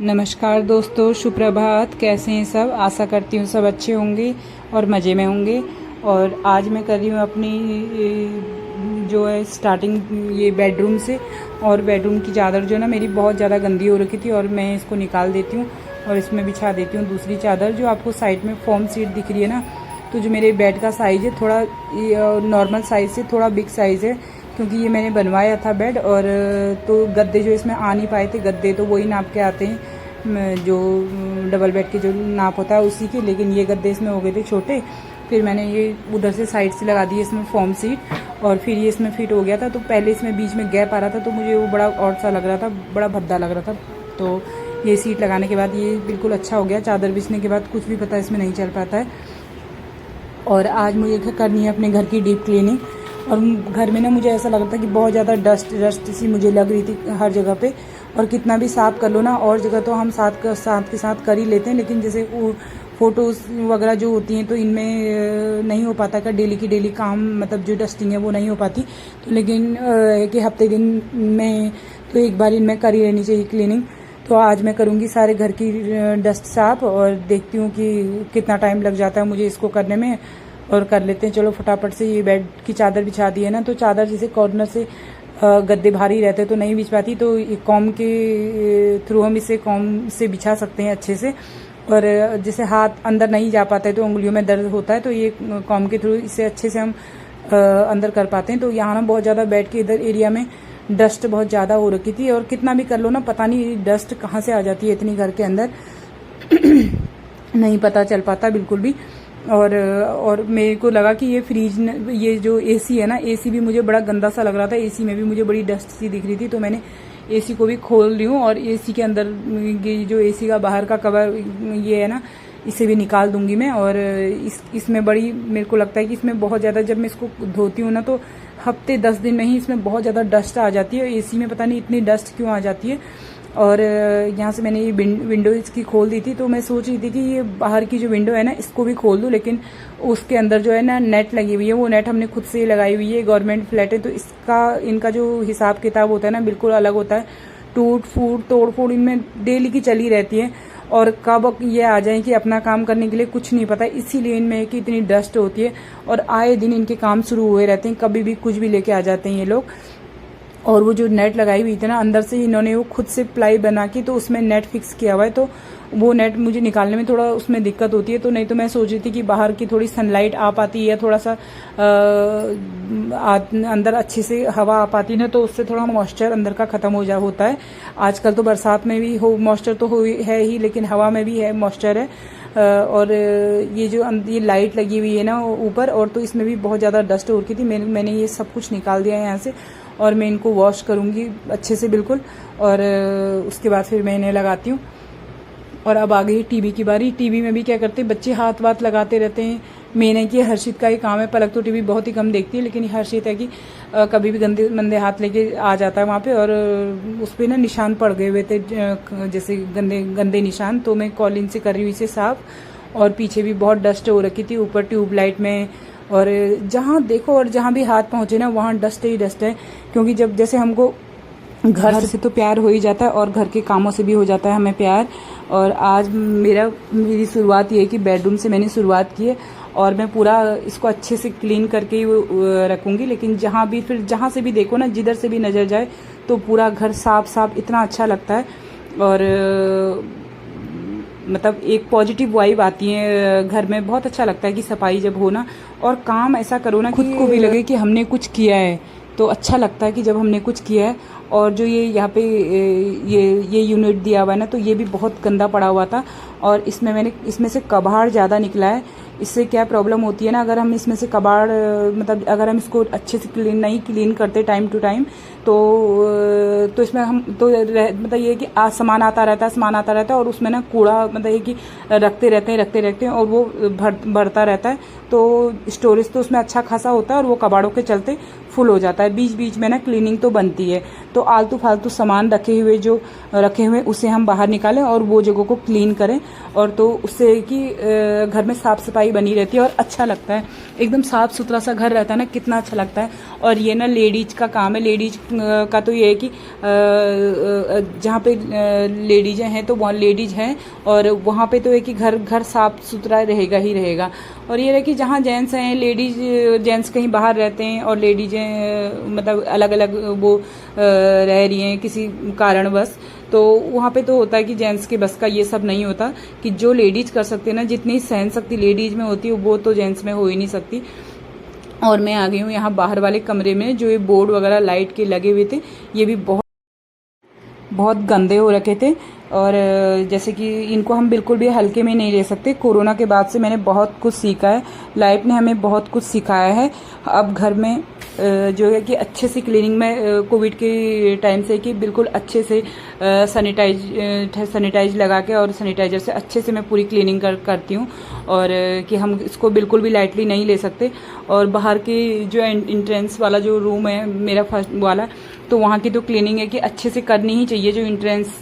नमस्कार दोस्तों, सुप्रभात। कैसे हैं सब? आशा करती हूँ सब अच्छे होंगे और मज़े में होंगे। और आज मैं कर रही हूँ अपनी जो है स्टार्टिंग ये बेडरूम से। और बेडरूम की चादर जो ना मेरी बहुत ज़्यादा गंदी हो रखी थी और मैं इसको निकाल देती हूँ और इसमें बिछा देती हूँ दूसरी चादर। जो आपको साइड में फॉर्म सीट दिख रही है ना, तो जो मेरे बेड का साइज़ है थोड़ा नॉर्मल साइज़ से थोड़ा बिग साइज़ है, क्योंकि ये मैंने बनवाया था बेड। और तो गद्दे जो इसमें आ नहीं पाए थे, गद्दे तो वही नाप के आते हैं जो डबल बेड के जो नाप होता है उसी के, लेकिन ये गद्दे इसमें हो गए थे छोटे। फिर मैंने ये उधर से साइड से लगा दी इसमें फॉर्म सीट और फिर ये इसमें फिट हो गया था। तो पहले इसमें बीच में गैप आ रहा था तो मुझे वो बड़ा ऑड सा लग रहा था, बड़ा भद्दा लग रहा था। तो ये सीट लगाने के बाद ये बिल्कुल अच्छा हो गया। चादर बिछने के बाद कुछ भी पता इसमें नहीं चल पाता है। और आज मुझे करनी है अपने घर की डीप क्लीनिंग। और घर में ना मुझे ऐसा लग रहा था कि बहुत ज़्यादा डस्ट सी मुझे लग रही थी हर जगह पे। और कितना भी साफ़ कर लो ना, और जगह तो हम साथ के साथ कर ही लेते हैं, लेकिन जैसे वो फ़ोटोज़ वगैरह जो होती हैं तो इनमें नहीं हो पाता का डेली की डेली काम, मतलब जो डस्टिंग है वो नहीं हो पाती। तो लेकिन कि हफ्ते दिन में तो एक बार इनमें कर ही लेनी चाहिए क्लीनिंग। तो आज मैं करूँगी सारे घर की डस्ट साफ और देखती हूँ कि कितना टाइम लग जाता है मुझे इसको करने में। और कर लेते हैं, चलो फटाफट से। ये बेड की चादर बिछा दी है ना, तो चादर जैसे कॉर्नर से गद्दे भारी रहते तो नहीं बिछ पाती, तो कॉम के थ्रू हम इसे कॉम से बिछा सकते हैं अच्छे से। और जैसे हाथ अंदर नहीं जा पाता है तो उंगलियों में दर्द होता है, तो ये कॉम के थ्रू इससे अच्छे से हम अंदर कर पाते हैं। तो यहाँ ना बहुत ज़्यादा बेड के इधर एरिया में डस्ट बहुत ज़्यादा हो रखी थी, और कितना भी कर लो ना पता नहीं डस्ट कहाँ से आ जाती है इतनी घर के अंदर नहीं पता चल पाता बिल्कुल भी। और मेरे को लगा कि ये फ्रिज, ये जो एसी है ना, एसी भी मुझे बड़ा गंदा सा लग रहा था। एसी में भी मुझे बड़ी डस्ट सी दिख रही थी, तो मैंने एसी को भी खोल रही हूँ। और एसी के अंदर ये जो एसी का बाहर का कवर ये है ना, इसे भी निकाल दूंगी मैं। और इसमें बड़ी मेरे को लगता है कि इसमें बहुत ज़्यादा, जब मैं इसको धोती हूँ ना तो हफ्ते 10 दिन में ही इसमें बहुत ज़्यादा डस्ट आ जाती है। एसी में पता नहीं इतनी डस्ट क्यों आ जाती है। और यहाँ से मैंने ये विंडो इसकी खोल दी थी, तो मैं सोच रही थी कि ये बाहर की जो विंडो है ना इसको भी खोल दूँ, लेकिन उसके अंदर जो है ना नेट लगी हुई है, वो नेट हमने खुद से लगाई हुई है। गवर्नमेंट फ्लैट है तो इनका जो हिसाब किताब होता है ना बिल्कुल अलग होता है। टूट फूट तोड़ फोड़ इनमें डेली की चली रहती है, और कब ये आ जाए कि अपना काम करने के लिए कुछ नहीं पता। इसीलिए इनमें कि इतनी डस्ट होती है, और आए दिन इनके काम शुरू हुए रहते हैं, कभी भी कुछ भी लेके आ जाते हैं ये लोग। और वो जो नेट लगाई हुई थी ना, अंदर से इन्होंने वो खुद से प्लाई बना के तो उसमें नेट फिक्स किया हुआ है, तो वो नेट मुझे निकालने में थोड़ा उसमें दिक्कत होती है। तो नहीं तो मैं सोच रही थी कि बाहर की थोड़ी सनलाइट आ पाती है, थोड़ा सा अंदर अच्छे से हवा आ पाती है, तो उससे थोड़ा मॉइस्चर अंदर का ख़त्म होता है। आजकल तो बरसात में भी मॉइस्चर तो है ही, लेकिन हवा में भी है मॉइस्चर है। और ये जो ये लाइट लगी हुई है ना ऊपर, और तो इसमें भी बहुत ज़्यादा डस्ट हो रखी थी। मैंने ये सब कुछ निकाल दिया है यहाँ से, और मैं इनको वॉश करूँगी अच्छे से बिल्कुल। और उसके बाद फिर मैं इन्हें लगाती हूँ। और अब आ गई टीवी की बारी। टीवी में भी क्या करते हैं बच्चे, हाथ वाथ लगाते रहते हैं। मेन है कि हर्षित का ही काम है। पलक तो टीवी बहुत ही कम देखती है, लेकिन हर्षित है कि कभी भी गंदे मंदे हाथ लेके आ जाता है वहाँ पे, और उस पर ना निशान पड़ गए हुए थे, जैसे गंदे गंदे निशान। तो मैं कॉलिन से कर रही हूँ इसे साफ। और पीछे भी बहुत डस्ट हो रखी थी, ऊपर ट्यूबलाइट में। और जहाँ देखो और जहाँ भी हाथ पहुँचे ना वहाँ डस्ट ही डस्ट है, क्योंकि जब जैसे हमको घर से तो प्यार हो ही जाता है और घर के कामों से भी हो जाता है हमें प्यार। और आज मेरी शुरुआत ये है कि बेडरूम से मैंने शुरुआत की है, और मैं पूरा इसको अच्छे से क्लीन करके ही रखूँगी। लेकिन जहाँ से भी देखो ना, जिधर से भी नज़र जाए तो पूरा घर साफ साफ इतना अच्छा लगता है। और मतलब एक पॉजिटिव वाइब आती है घर में। बहुत अच्छा लगता है कि सफाई जब हो ना, और काम ऐसा करो ना खुद को भी लगे कि हमने कुछ किया है। तो अच्छा लगता है कि जब हमने कुछ किया है। और जो ये यहाँ पे ये यूनिट दिया हुआ है ना, तो ये भी बहुत गंदा पड़ा हुआ था, और इसमें से कबाड़ ज़्यादा निकला है। इससे क्या प्रॉब्लम होती है ना, अगर हम इसमें से कबाड़, मतलब अगर हम इसको अच्छे से नहीं क्लीन करते टाइम टू टाइम, तो इसमें हम तो मतलब ये है कि सामान आता रहता है, और उसमें ना कूड़ा, मतलब ये कि रखते रहते हैं और वो बढ़ता रहता है। तो स्टोरेज तो उसमें अच्छा खासा होता है, और वो कबाड़ों के चलते फुल हो जाता है। बीच बीच में ना क्लीनिंग तो बनती है, तो आलतू फालतू सामान रखे हुए उसे हम बाहर निकालें और वो जगह को क्लीन करें, और तो उससे कि घर में साफ़ सफाई बनी रहती है और अच्छा लगता है। एकदम साफ़ सुथरा सा घर रहता है ना, कितना अच्छा लगता है। और ये ना लेडीज का काम है। लेडीज का तो ये है कि जहाँ पे लेडीज़ हैं तो वहाँ लेडीज हैं, और वहाँ पे तो है कि घर साफ़ सुथरा रहेगा ही रहेगा। और ये है कि जहाँ जेंट्स हैं, जेंट्स कहीं बाहर रहते हैं और लेडीजें मतलब अलग अलग वो रह रही हैं किसी कारणवश, तो वहाँ पे तो होता है कि जेंट्स के बस का ये सब नहीं होता, कि जो लेडीज कर सकते हैं ना, जितनी सहन शक्ति लेडीज में होती है वो तो जेंट्स में हो ही नहीं सकती। और मैं आ गई हूँ यहाँ बाहर वाले कमरे में। जो ये बोर्ड वगैरह लाइट के लगे हुए थे, ये भी बहुत गंदे हो रखे थे, और जैसे कि इनको हम बिल्कुल भी हल्के में नहीं ले सकते। कोरोना के बाद से मैंने बहुत कुछ सीखा है, लाइफ ने हमें बहुत कुछ सिखाया है। अब घर में जो है कि अच्छे से क्लीनिंग में कोविड के टाइम से कि बिल्कुल अच्छे से सैनिटाइज लगा के और सैनिटाइजर से अच्छे से मैं पूरी क्लीनिंग करती हूँ, और कि हम इसको बिल्कुल भी लाइटली नहीं ले सकते। और बाहर के जो एंट्रेंस वाला जो रूम है मेरा फर्स्ट वाला, तो वहाँ की तो क्लीनिंग है कि अच्छे से करनी ही चाहिए। जो एंट्रेंस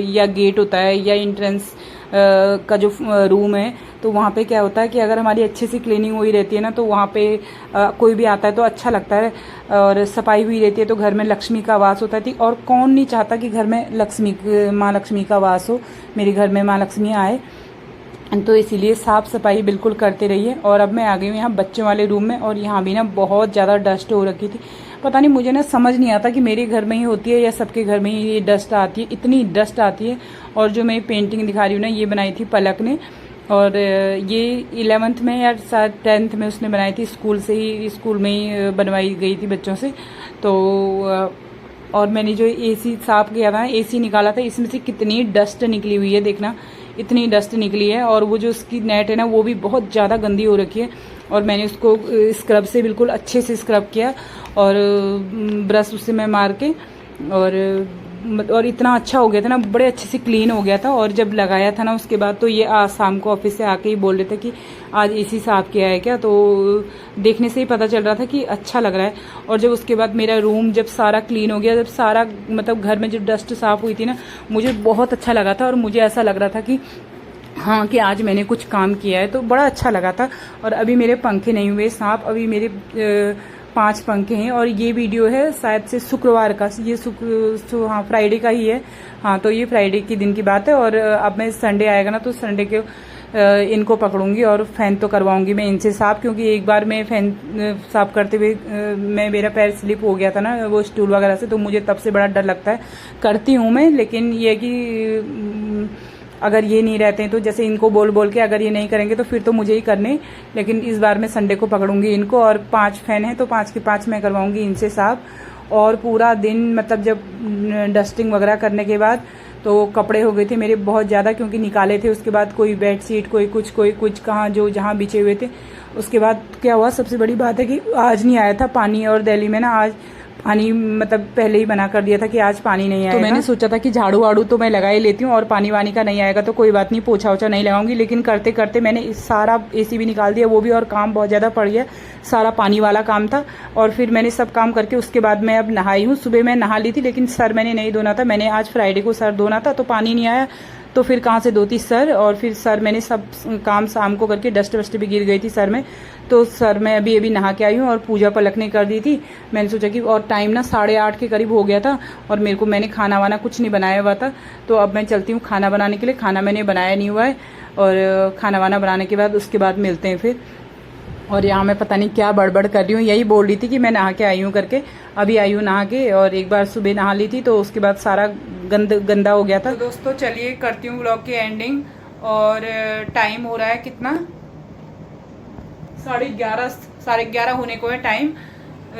या गेट होता है या एंट्रेंस का जो रूम है, तो वहाँ पे क्या होता है कि अगर हमारी अच्छे से क्लीनिंग हुई रहती है ना, तो वहाँ पे कोई भी आता है तो अच्छा लगता है, और सफाई हुई रहती है तो घर में लक्ष्मी का वास होता है। और कौन नहीं चाहता कि घर में माँ लक्ष्मी का वास हो, मेरे घर में माँ लक्ष्मी आए। तो इसीलिए साफ़ सफाई बिल्कुल करते रहिए। और अब मैं आ गई हूँ यहाँ बच्चों वाले रूम में, और यहाँ भी ना बहुत ज़्यादा डस्ट हो रखी थी। पता नहीं, मुझे ना समझ नहीं आता कि मेरे घर में ही होती है या सबके घर में ही ये डस्ट आती है, इतनी डस्ट आती है। और जो मैं पेंटिंग दिखा रही हूँ ना, ये बनाई थी पलक ने, और ये 11th में या 10th में उसने बनाई थी। स्कूल में ही बनवाई गई थी बच्चों से। तो और मैंने जो एसी साफ़ किया था, एसी निकाला था, इसमें से कितनी डस्ट निकली हुई है, देखना इतनी डस्ट निकली है। और वो जो उसकी नेट है ना, वो भी बहुत ज़्यादा गंदी हो रखी है। और मैंने उसको स्क्रब से बिल्कुल अच्छे से स्क्रब किया, और ब्रश उससे मैं मार के, और इतना अच्छा हो गया था ना, बड़े अच्छे से क्लीन हो गया था। और जब लगाया था ना उसके बाद, तो ये आज शाम को ऑफिस से आके ही बोल रहे थे कि आज एसी साफ़ किया है क्या, तो देखने से ही पता चल रहा था कि अच्छा लग रहा है। और जब उसके बाद मेरा रूम जब सारा क्लीन हो गया, जब सारा मतलब घर में जो डस्ट साफ़ हुई थी ना, मुझे बहुत अच्छा लगा था। और मुझे ऐसा लग रहा था कि हाँ, कि आज मैंने कुछ काम किया है, तो बड़ा अच्छा लगा था। और अभी मेरे पंखे नहीं हुए साफ, अभी मेरे 5 पंखे हैं। और ये वीडियो है शायद से शुक्रवार का, ये हाँ फ्राइडे का ही है। हाँ, तो ये फ्राइडे के दिन की बात है। और अब मैं संडे आएगा ना, तो संडे के इनको पकड़ूंगी और फ़ैन तो करवाऊंगी मैं इनसे साफ़, क्योंकि एक बार मैं फ़ैन साफ़ करते हुए मेरा पैर स्लिप हो गया था ना वो स्टूल वगैरह से, तो मुझे तब से बड़ा डर लगता है। करती हूँ मैं, लेकिन ये कि अगर ये नहीं रहते हैं तो जैसे इनको बोल के अगर ये नहीं करेंगे तो फिर तो मुझे ही करने। लेकिन इस बार मैं संडे को पकड़ूंगी इनको, और 5 फैन हैं तो 5 के 5 मैं करवाऊंगी इनसे साफ। और पूरा दिन मतलब जब डस्टिंग वगैरह करने के बाद, तो कपड़े हो गए थे मेरे बहुत ज़्यादा, क्योंकि निकाले थे। उसके बाद कोई बेडशीट, कोई कुछ कहाँ जो जहाँ बिछे हुए थे। उसके बाद क्या हुआ, सबसे बड़ी बात है कि आज नहीं आया था पानी, और दिल्ली में ना आज पानी मतलब पहले ही मना कर दिया था कि आज पानी नहीं आएगा। तो मैंने सोचा था कि झाड़ू वाड़ू तो मैं लगा ही लेती हूँ, और पानी वानी का नहीं आएगा तो कोई बात नहीं, पोछा वोछा नहीं लगाऊंगी। लेकिन करते करते मैंने सारा एसी भी निकाल दिया, वो भी, और काम बहुत ज़्यादा पड़ गया, सारा पानी वाला काम था। और फिर मैंने सब काम करके उसके बाद मैं अब नहाई हूँ। सुबह मैं नहा ली थी, लेकिन सर मैंने नहीं धोना था, मैंने आज फ्राइडे को सर धोना था, तो पानी नहीं आया, तो फिर कहाँ से धोती सर। और फिर सर मैंने सब काम शाम को करके, डस्ट वस्ट भी गिर गई थी सर में, तो सर मैं अभी नहा के आई हूँ। और पूजा पलक ने कर दी थी। मैंने सोचा कि, और टाइम ना 8:30 के करीब हो गया था, और मैंने खाना वाना कुछ नहीं बनाया हुआ था, तो अब मैं चलती हूँ खाना बनाने के लिए। खाना मैंने बनाया नहीं हुआ है, और खाना वाना बनाने के बाद उसके बाद मिलते हैं फिर। और यहाँ मैं पता नहीं क्या बड़बड़ कर रही हूँ, यही बोल रही थी कि मैं नहा के आई हूँ करके। अभी आई हूँ नहा के, और एक बार सुबह नहा ली थी, तो उसके बाद सारा गंदा हो गया था। तो दोस्तों चलिए करती हूँ व्लॉग की एंडिंग। और टाइम हो रहा है कितना, 11:30 होने को है टाइम,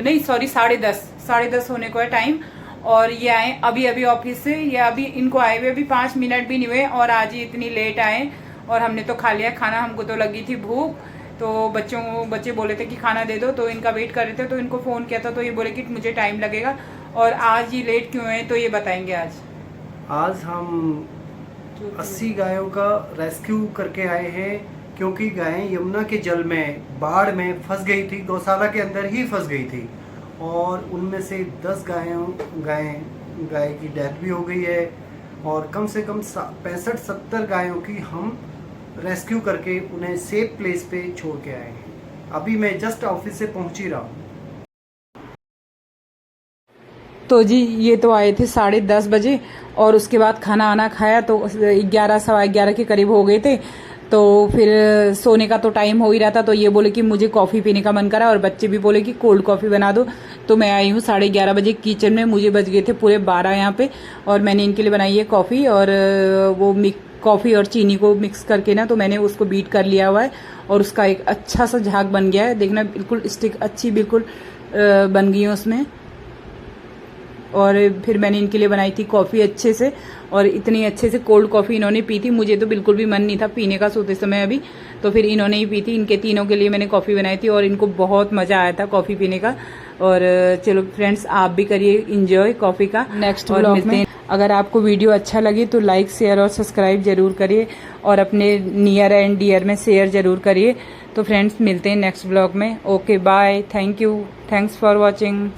नहीं सॉरी 10:30 होने को है टाइम। और ये आए अभी ऑफिस से, ये अभी इनको आए हुए अभी 5 मिनट भी नहीं हुए, और आज ही इतनी लेट आए। और हमने तो खा लिया खाना, हमको तो लगी थी भूख, तो बच्चे बोले थे कि खाना दे दो, तो इनका वेट कर रहे थे। तो इनको फ़ोन किया था, तो ये बोले कि मुझे टाइम लगेगा। और आज ये लेट क्यों है, तो ये बताएंगे। आज हम 80 गायों का रेस्क्यू करके आए हैं, क्योंकि गायें यमुना के जल में बाढ़ में फंस गई थी, गौशाला के अंदर ही फंस गई थी। और उनमें से 10 गाय की डेथ भी हो गई है और कम से कम 65-70 गायों की हम रेस्क्यू करके उन्हें सेफ प्लेस पे छोड़ के आए हैं। अभी मैं जस्ट ऑफिस से पहुंच ही रहा हूँ। तो जी ये तो आए थे 10:30 बजे और उसके बाद खाना आना खाया तो 11 सवा 11 के करीब हो गए थे। तो फिर सोने का तो टाइम हो ही रहा था, तो ये बोले कि मुझे कॉफ़ी पीने का मन करा और बच्चे भी बोले कि कोल्ड कॉफ़ी बना दो। तो मैं आई हूँ 11:30 बजे किचन में, मुझे बज गए थे पूरे 12 यहाँ पे और मैंने इनके लिए बनाई है कॉफ़ी और वो कॉफ़ी और चीनी को मिक्स करके ना तो मैंने उसको बीट कर लिया हुआ है और उसका एक अच्छा सा झाग बन गया है। देखना बिल्कुल स्टिक अच्छी बिल्कुल बन गई है उसमें। और फिर मैंने इनके लिए बनाई थी कॉफ़ी अच्छे से और इतनी अच्छे से कोल्ड कॉफ़ी इन्होंने पी थी। मुझे तो बिल्कुल भी मन नहीं था पीने का सोते समय अभी, तो फिर इन्होंने ही पी थी। इनके तीनों के लिए मैंने कॉफ़ी बनाई थी और इनको बहुत मज़ा आया था कॉफ़ी पीने का। और चलो फ्रेंड्स, आप भी करिए इंजॉय कॉफ़ी का। नेक्स्ट व्लॉग में अगर आपको वीडियो अच्छा लगे तो लाइक शेयर और सब्सक्राइब जरूर करिए और अपने नियर एंड डियर में शेयर जरूर करिए। तो फ्रेंड्स मिलते हैं नेक्स्ट व्लॉग में। Okay bye, thank you, thanks for watching.